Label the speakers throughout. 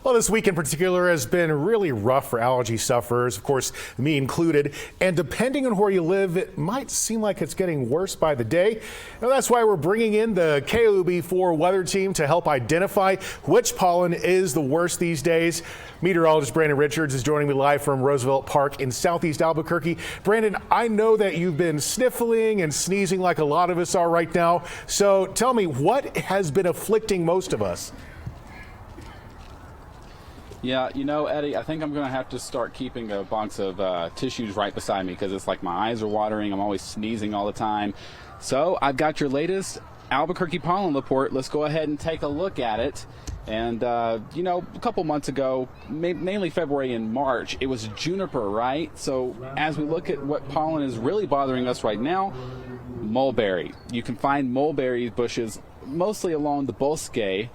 Speaker 1: Well, this week in particular has been really rough for allergy sufferers, of course, me included. And depending on where you live, it might seem like it's getting worse by the day. Now, that's why we're bringing in the KOB4 weather team to help identify which pollen is the worst these days. Meteorologist Brandon Richards is joining me live from Roosevelt Park in southeast Albuquerque. Brandon, I know that you've been sniffling and sneezing like a lot of us are right now. So tell me, what has been afflicting most of us?
Speaker 2: Yeah, you know, Eddie, I think I'm going to have to start keeping a box of tissues right beside me because it's like my eyes are watering. I'm always sneezing all the time. So I've got your latest Albuquerque pollen report. Let's go ahead and take a look at it. And, you know, a couple months ago, mainly February and March, it was juniper, right? So as we look at what pollen is really bothering us right now, mulberry. You can find mulberry bushes mostly along the bosque.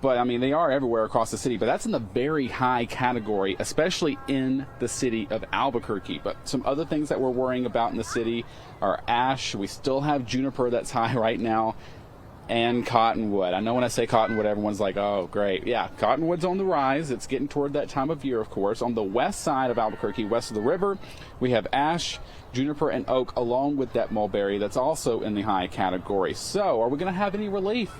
Speaker 2: But, I mean, they are everywhere across the city. But that's in the very high category, especially in the city of Albuquerque. But some other things that we're worrying about in the city are ash. We still have juniper that's high right now. And cottonwood. I know when I say cottonwood, everyone's like, oh, great. Yeah, cottonwood's on the rise. It's getting toward that time of year, of course. On the west side of Albuquerque, west of the river, we have ash, juniper, and oak, along with that mulberry that's also in the high category. So, are we going to have any relief?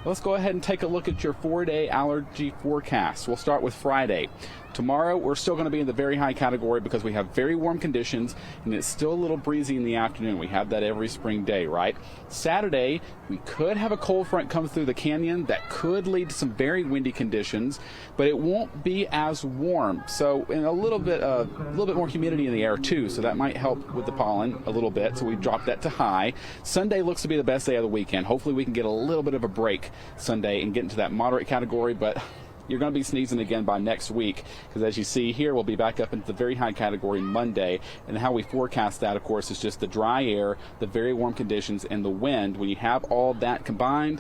Speaker 2: Let's go ahead and take a look at your 4-day allergy forecast. We'll start with Friday. Tomorrow, we're still going to be in the very high category because we have very warm conditions, and it's still a little breezy in the afternoon. We have that every spring day, right? Saturday, we could have a cold front come through the canyon that could lead to some very windy conditions, but it won't be as warm. So, and a little bit more humidity in the air too, so that might help with the pollen a little bit. So we dropped that to high. Sunday looks to be the best day of the weekend. Hopefully, we can get a little bit of a break Sunday and get into that moderate category, but you're going to be sneezing again by next week because, as you see here, we'll be back up into the very high category Monday. And how we forecast that, of course, is just the dry air, the very warm conditions, and the wind. When you have all that combined,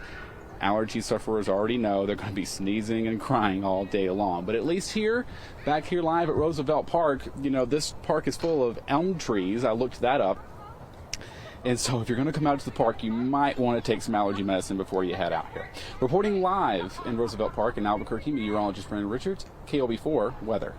Speaker 2: allergy sufferers already know they're going to be sneezing and crying all day long. But at least here, back here live at Roosevelt Park, you know, this park is full of elm trees. I looked that up. And so if you're going to come out to the park, you might want to take some allergy medicine before you head out here. Reporting live in Roosevelt Park in Albuquerque, meteorologist Brandon Richards, KOB4 Weather.